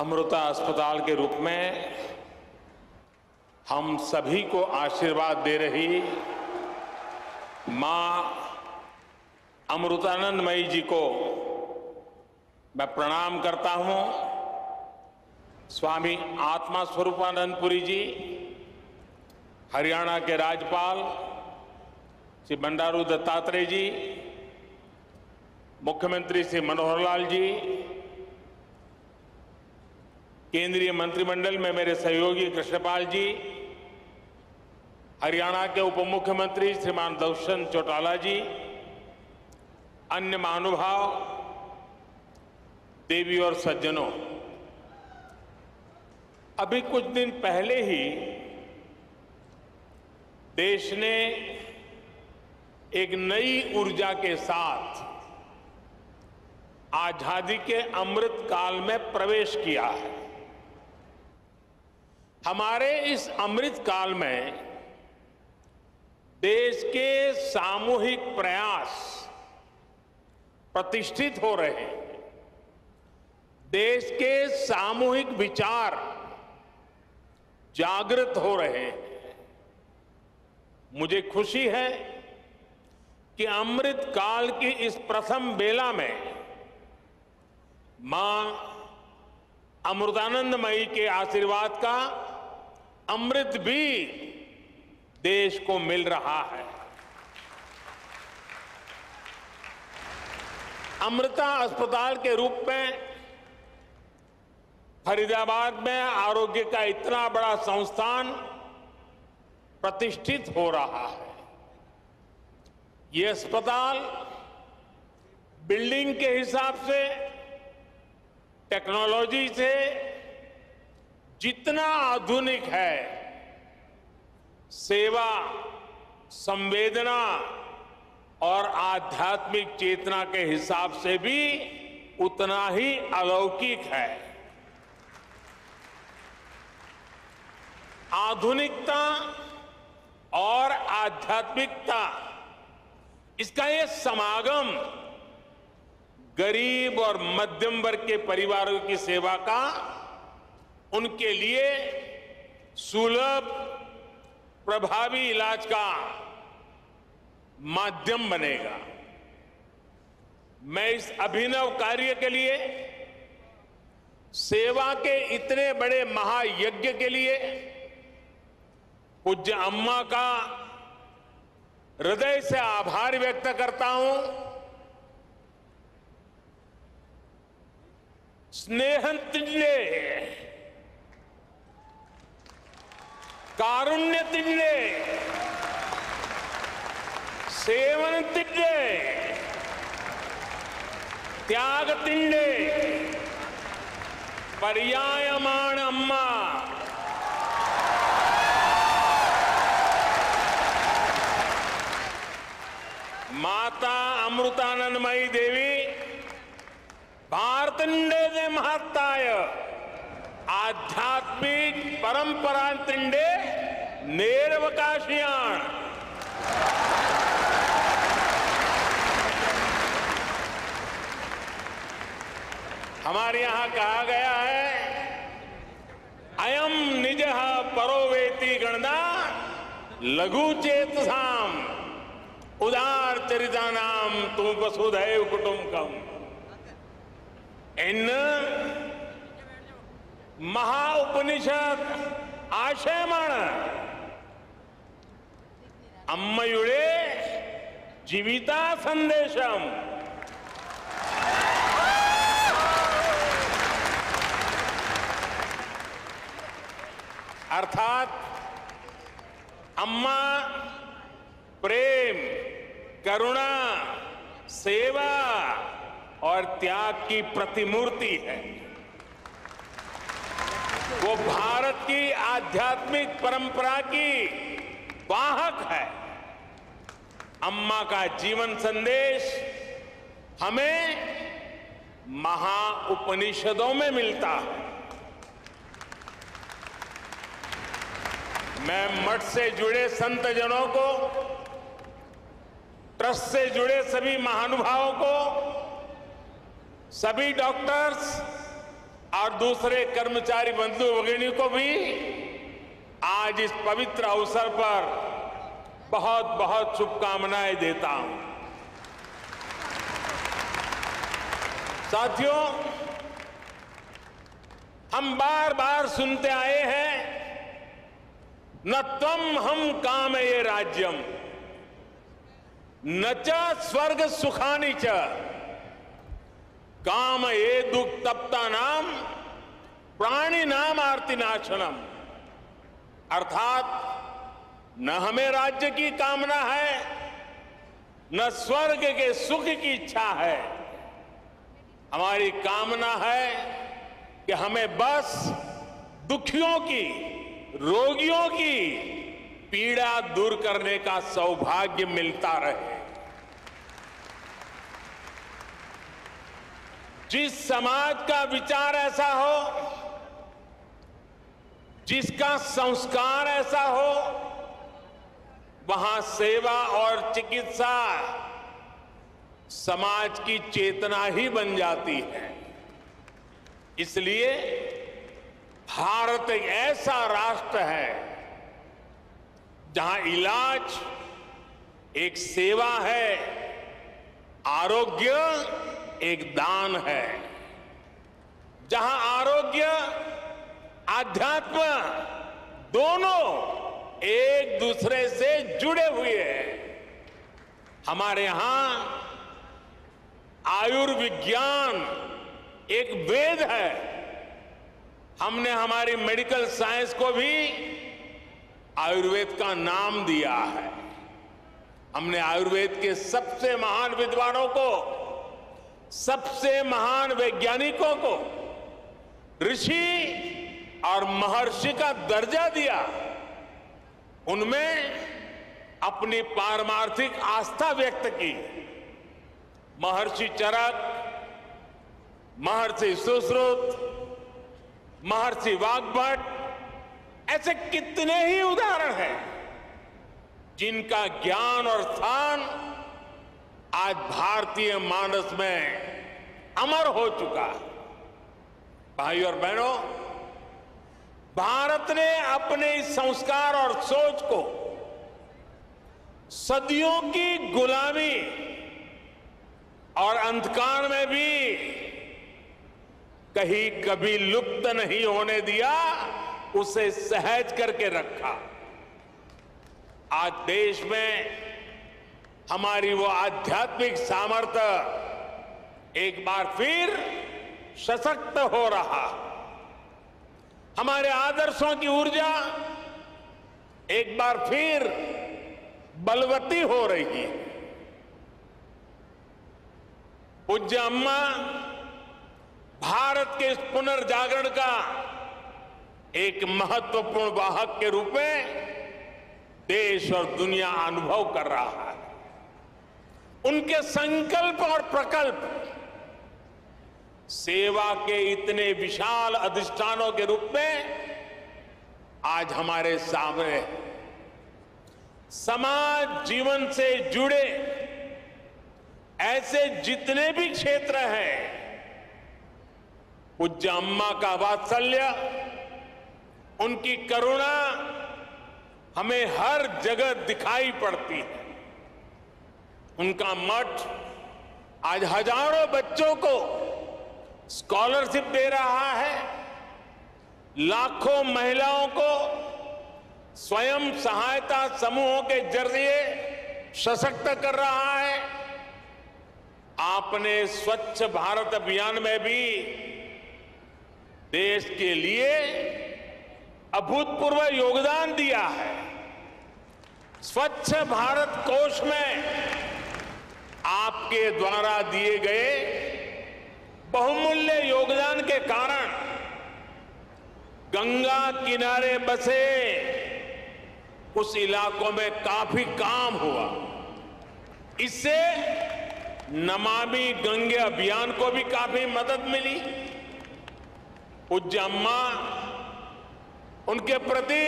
अमृता अस्पताल के रूप में हम सभी को आशीर्वाद दे रही मां अमृतानंदमयी जी को मैं प्रणाम करता हूं। स्वामी आत्मा स्वरूपानंदपुरी जी, हरियाणा के राज्यपाल श्री बंडारू दत्तात्रेय जी, मुख्यमंत्री श्री मनोहर लाल जी, केंद्रीय मंत्रिमंडल में मेरे सहयोगी कृष्णपाल जी, हरियाणा के उप मुख्यमंत्री श्रीमान दुष्यंत चौटाला जी, अन्य महानुभाव, देवी और सज्जनों, अभी कुछ दिन पहले ही देश ने एक नई ऊर्जा के साथ आजादी के अमृत काल में प्रवेश किया है। हमारे इस अमृत काल में देश के सामूहिक प्रयास प्रतिष्ठित हो रहे हैं। देश के सामूहिक विचार जागृत हो रहे हैं। मुझे खुशी है कि अमृत काल की इस प्रथम बेला में मां अमृतानंदमयी के आशीर्वाद का अमृत भी देश को मिल रहा है। अमृता अस्पताल के रूप में फरीदाबाद में आरोग्य का इतना बड़ा संस्थान प्रतिष्ठित हो रहा है। ये अस्पताल बिल्डिंग के हिसाब से, टेक्नोलॉजी से जितना आधुनिक है, सेवा, संवेदना और आध्यात्मिक चेतना के हिसाब से भी उतना ही अलौकिक है। आधुनिकता और आध्यात्मिकता, इसका ये समागम गरीब और मध्यम वर्ग के परिवारों की सेवा का उनके लिए सुलभ, प्रभावी इलाज का माध्यम बनेगा। मैं इस अभिनव कार्य के लिए, सेवा के इतने बड़े महायज्ञ के लिए पूज्य अम्मा का हृदय से आभार व्यक्त करता हूं। स्नेहं तिन्ने, कारुण्य तिन्ने, सेवन तिन्ने, त्याग तिन्ने, पर्यायमाण अम्मा। माता अमृतानंदमयी देवी भारतंडे दे महत्ताय आध्यात्मिक परंपरा तिंडे नेरवकाशियाण। हमारे यहां कहा गया है, अयम निजः परोवेति गणना लघु चेतसाम उदार चरितानाम तुम वसुधैव कुटुंबकम। इन महाउपनिषद आशयमाण अम्मयुडे जीविता संदेशम। अर्थात अम्मा प्रेम, करुणा, सेवा और त्याग की प्रतिमूर्ति है। वो भारत की आध्यात्मिक परंपरा की वाहक है। अम्मा का जीवन संदेश हमें महाउपनिषदों में मिलता है। मैं मठ से जुड़े संतजनों को, ट्रस्ट से जुड़े सभी महानुभावों को, सभी डॉक्टर्स, और दूसरे कर्मचारी बंधु भगिनी को भी आज इस पवित्र अवसर पर बहुत बहुत शुभकामनाएं देता हूं। साथियों, हम बार बार सुनते आए हैं, न त्वम हम कामये राज्यम न च स्वर्ग सुखानि च कामये दुक्तप्ता नाम प्राणी नाम आर्तिनाशनम। अर्थात न हमें राज्य की कामना है, न स्वर्ग के सुख की इच्छा है। हमारी कामना है कि हमें बस दुखियों की, रोगियों की पीड़ा दूर करने का सौभाग्य मिलता रहे। जिस समाज का विचार ऐसा हो, जिसका संस्कार ऐसा हो, वहां सेवा और चिकित्सा समाज की चेतना ही बन जाती है। इसलिए भारत एक ऐसा राष्ट्र है जहां इलाज एक सेवा है, आरोग्य एक दान है, जहां आरोग्य आध्यात्म दोनों एक दूसरे से जुड़े हुए हैं। हमारे यहां आयुर्विज्ञान एक वेद है। हमने हमारी मेडिकल साइंस को भी आयुर्वेद का नाम दिया है। हमने आयुर्वेद के सबसे महान विद्वानों को, सबसे महान वैज्ञानिकों को ऋषि और महर्षि का दर्जा दिया। उनमें अपनी पारमार्थिक आस्था व्यक्त की। महर्षि चरक, महर्षि सुश्रुत, महर्षि वाग्भट, ऐसे कितने ही उदाहरण हैं जिनका ज्ञान और स्थान आज भारतीय मानस में अमर हो चुका है। भाई और बहनों, भारत ने अपने इस संस्कार और सोच को सदियों की गुलामी और अंधकार में भी कहीं कभी लुप्त नहीं होने दिया, उसे सहज करके रखा। आज देश में हमारी वो आध्यात्मिक सामर्थ्य एक बार फिर सशक्त हो रहा। हमारे आदर्शों की ऊर्जा एक बार फिर बलवती हो रही है। पूज्य अम्मा भारत के इस पुनर्जागरण का एक महत्वपूर्ण वाहक के रूप में देश और दुनिया अनुभव कर रहा है। उनके संकल्प और प्रकल्प सेवा के इतने विशाल अधिष्ठानों के रूप में आज हमारे सामने है। समाज जीवन से जुड़े ऐसे जितने भी क्षेत्र हैं, पूज्य अम्मा का वात्सल्य, उनकी करुणा हमें हर जगह दिखाई पड़ती है। उनका मठ आज हजारों बच्चों को स्कॉलरशिप दे रहा है, लाखों महिलाओं को स्वयं सहायता समूहों के जरिए सशक्त कर रहा है। आपने स्वच्छ भारत अभियान में भी देश के लिए अभूतपूर्व योगदान दिया है। स्वच्छ भारत कोष में आपके द्वारा दिए गए बहुमूल्य योगदान के कारण गंगा किनारे बसे उस इलाकों में काफी काम हुआ। इससे नमामि गंगे अभियान को भी काफी मदद मिली। पूज्य अम्मा, उनके प्रति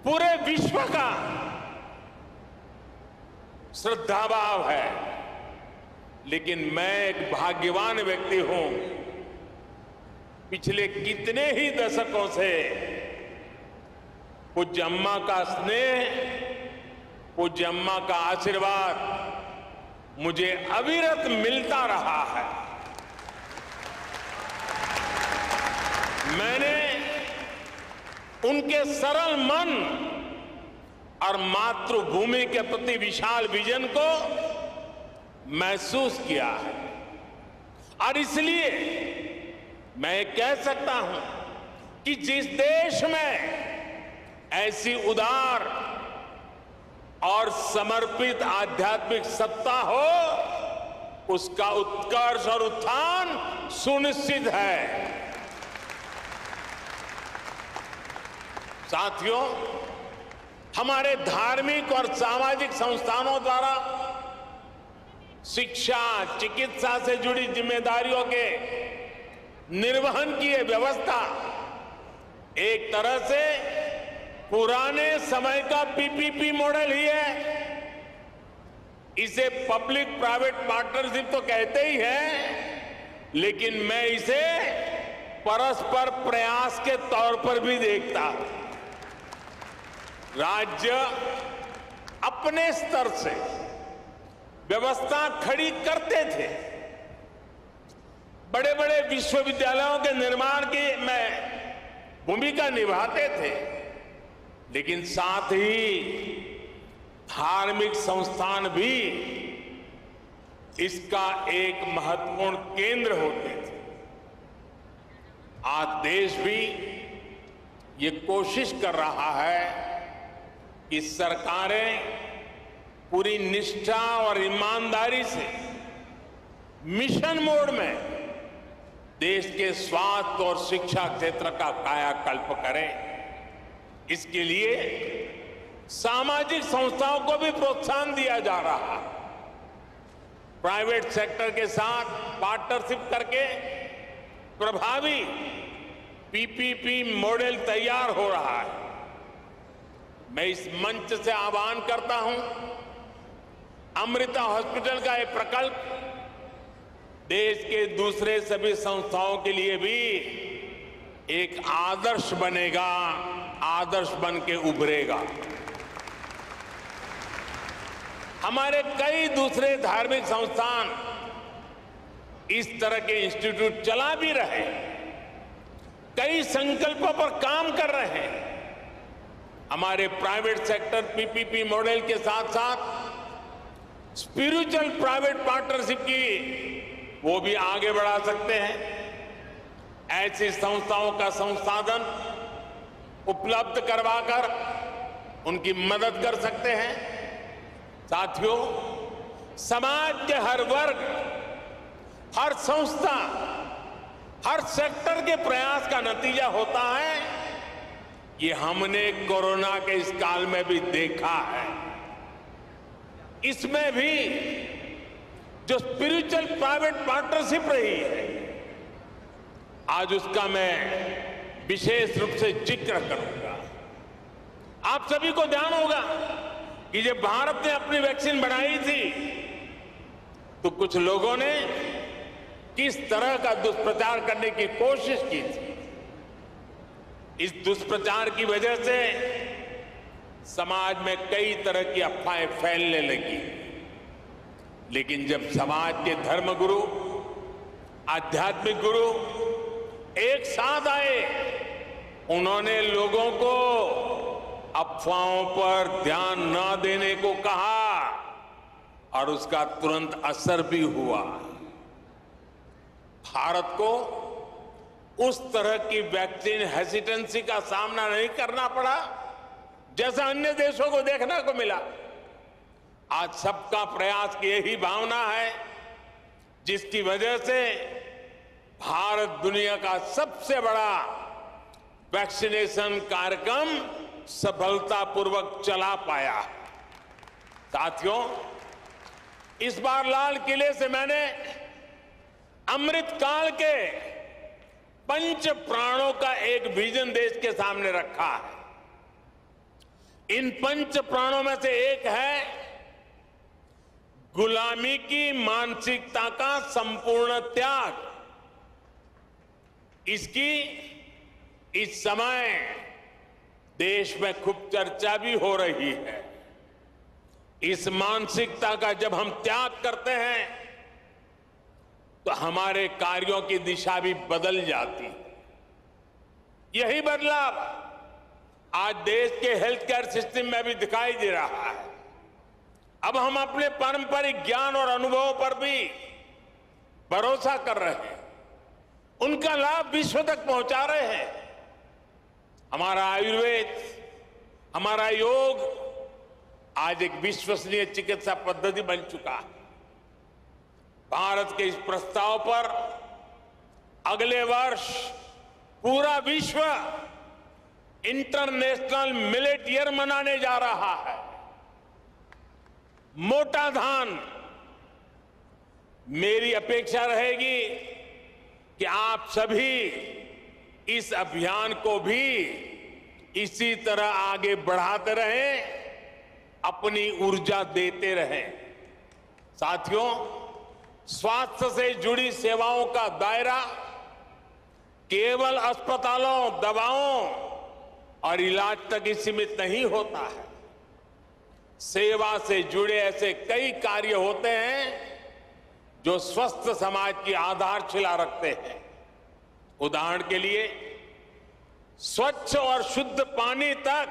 पूरे विश्व का श्रद्धाभाव है। लेकिन मैं एक भाग्यवान व्यक्ति हूं। पिछले कितने ही दशकों से पूज्य अम्मा का स्नेह, पूज्य अम्मा का आशीर्वाद मुझे अविरत मिलता रहा है। मैंने उनके सरल मन और मातृभूमि के प्रति विशाल विजन को महसूस किया है और इसलिए मैं कह सकता हूं कि जिस देश में ऐसी उदार और समर्पित आध्यात्मिक सत्ता हो, उसका उत्कर्ष और उत्थान सुनिश्चित है। साथियों, हमारे धार्मिक और सामाजिक संस्थानों द्वारा शिक्षा, चिकित्सा से जुड़ी जिम्मेदारियों के निर्वहन की यह व्यवस्था एक तरह से पुराने समय का पीपीपी मॉडल ही है। इसे पब्लिक प्राइवेट पार्टनरशिप तो कहते ही हैं, लेकिन मैं इसे परस्पर प्रयास के तौर पर भी देखता हूं। राज्य अपने स्तर से व्यवस्था खड़ी करते थे, बड़े बड़े विश्वविद्यालयों के निर्माण की में भूमिका निभाते थे, लेकिन साथ ही धार्मिक संस्थान भी इसका एक महत्वपूर्ण केंद्र होते थे। आज देश भी ये कोशिश कर रहा है कि सरकारें पूरी निष्ठा और ईमानदारी से मिशन मोड में देश के स्वास्थ्य और शिक्षा क्षेत्र का कायाकल्प करें। इसके लिए सामाजिक संस्थाओं को भी प्रोत्साहन दिया जा रहा है। प्राइवेट सेक्टर के साथ पार्टनरशिप करके प्रभावी पीपीपी मॉडल तैयार हो रहा है। मैं इस मंच से आह्वान करता हूं, अमृता हॉस्पिटल का यह प्रकल्प देश के दूसरे सभी संस्थाओं के लिए भी एक आदर्श बनेगा, आदर्श बन के उभरेगा। हमारे कई दूसरे धार्मिक संस्थान इस तरह के इंस्टीट्यूट चला भी रहे, कई संकल्पों पर काम कर रहे हैं। हमारे प्राइवेट सेक्टर पीपीपी मॉडल के साथ साथ स्पिरिचुअल प्राइवेट पार्टनरशिप की वो भी आगे बढ़ा सकते हैं। ऐसी संस्थाओं का संसाधन उपलब्ध करवाकर उनकी मदद कर सकते हैं। साथियों, समाज के हर वर्ग, हर संस्था, हर सेक्टर के प्रयास का नतीजा होता है। ये हमने कोरोना के इस काल में भी देखा है। इसमें भी जो स्पिरिचुअल प्राइवेट पार्टनरशिप रही है, आज उसका मैं विशेष रूप से जिक्र करूंगा। आप सभी को ध्यान होगा कि जब भारत ने अपनी वैक्सीन बनाई थी तो कुछ लोगों ने किस तरह का दुष्प्रचार करने की कोशिश की थी। इस दुष्प्रचार की वजह से समाज में कई तरह की अफवाहें फैलने लगी, लेकिन जब समाज के धर्मगुरु, आध्यात्मिक गुरु एक साथ आए, उन्होंने लोगों को अफवाहों पर ध्यान न देने को कहा और उसका तुरंत असर भी हुआ। भारत को उस तरह की वैक्सीन हेसिटेंसी का सामना नहीं करना पड़ा जैसा अन्य देशों को देखने को मिला। आज सबका प्रयास की यही भावना है जिसकी वजह से भारत दुनिया का सबसे बड़ा वैक्सीनेशन कार्यक्रम सफलतापूर्वक चला पाया। साथियों, इस बार लाल किले से मैंने अमृत काल के पंच प्राणों का एक विजन देश के सामने रखा है। इन पंच प्राणों में से एक है गुलामी की मानसिकता का संपूर्ण त्याग, इसकी इस समय देश में खूब चर्चा भी हो रही है। इस मानसिकता का जब हम त्याग करते हैं तो हमारे कार्यों की दिशा भी बदल जाती है। यही बदलाव आज देश के हेल्थ केयर सिस्टम में भी दिखाई दे रहा है। अब हम अपने पारंपरिक ज्ञान और अनुभवों पर भी भरोसा कर रहे हैं, उनका लाभ विश्व तक पहुंचा रहे हैं। हमारा आयुर्वेद, हमारा योग आज एक विश्वसनीय चिकित्सा पद्धति बन चुका है। भारत के इस प्रस्ताव पर अगले वर्ष पूरा विश्व इंटरनेशनल मिलेट ईयर मनाने जा रहा है। मोटा धान, मेरी अपेक्षा रहेगी कि आप सभी इस अभियान को भी इसी तरह आगे बढ़ाते रहें, अपनी ऊर्जा देते रहें। साथियों, स्वास्थ्य से जुड़ी सेवाओं का दायरा केवल अस्पतालों, दवाओं और इलाज तक ही सीमित नहीं होता है। सेवा से जुड़े ऐसे कई कार्य होते हैं जो स्वस्थ समाज की आधारशिला रखते हैं। उदाहरण के लिए, स्वच्छ और शुद्ध पानी तक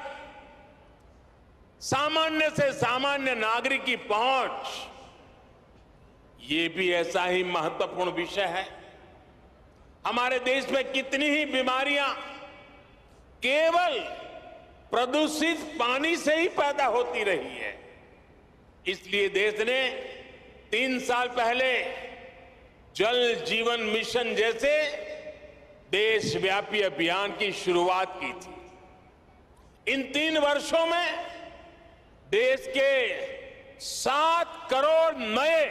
सामान्य से सामान्य नागरिक की पहुंच, ये भी ऐसा ही महत्वपूर्ण विषय है। हमारे देश में कितनी ही बीमारियां केवल प्रदूषित पानी से ही पैदा होती रही है। इसलिए देश ने 3 साल पहले जल जीवन मिशन जैसे देशव्यापी अभियान की शुरुआत की थी। इन 3 वर्षों में देश के 7 करोड़ नए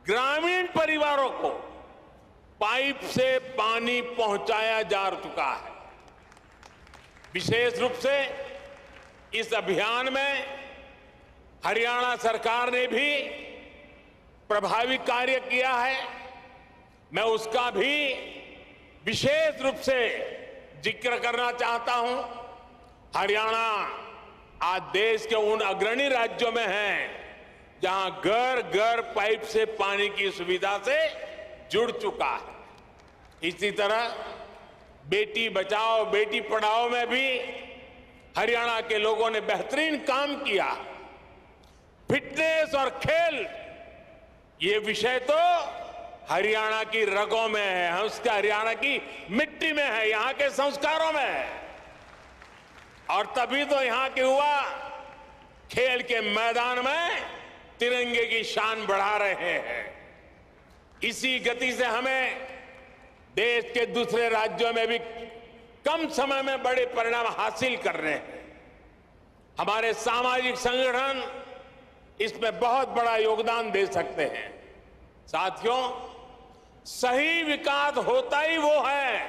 ग्रामीण परिवारों को पाइप से पानी पहुंचाया जा चुका है। विशेष रूप से इस अभियान में हरियाणा सरकार ने भी प्रभावी कार्य किया है। मैं उसका भी विशेष रूप से जिक्र करना चाहता हूं। हरियाणा आज देश के उन अग्रणी राज्यों में है जहां घर घर पाइप से पानी की सुविधा से जुड़ चुका है। इसी तरह बेटी बचाओ बेटी पढ़ाओ में भी हरियाणा के लोगों ने बेहतरीन काम किया। फिटनेस और खेल, ये विषय तो हरियाणा की रगों में है, उसका हरियाणा की मिट्टी में है, यहां के संस्कारों में है। और तभी तो यहां के युवा खेल के मैदान में तिरंगे की शान बढ़ा रहे हैं। इसी गति से हमें देश के दूसरे राज्यों में भी कम समय में बड़े परिणाम हासिल कर रहे हैं। हमारे सामाजिक संगठन इसमें बहुत बड़ा योगदान दे सकते हैं। साथियों, सही विकास होता ही वो है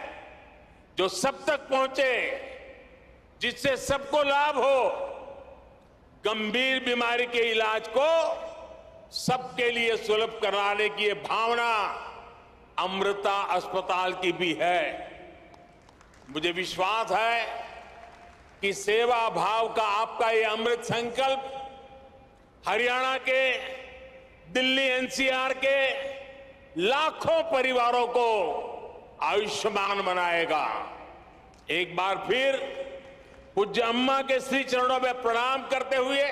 जो सब तक पहुंचे, जिससे सबको लाभ हो। गंभीर बीमारी के इलाज को सबके लिए सुलभ कराने की ये भावना अमृता अस्पताल की भी है। मुझे विश्वास है कि सेवा भाव का आपका ये अमृत संकल्प हरियाणा के, दिल्ली एनसीआर के लाखों परिवारों को आयुष्मान बनाएगा। एक बार फिर पूज्य अम्मा के श्री चरणों में प्रणाम करते हुए,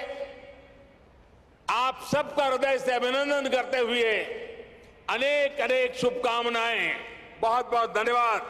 आप सबका हृदय से अभिनंदन करते हुए अनेक अनेक शुभकामनाएं। बहुत बहुत धन्यवाद।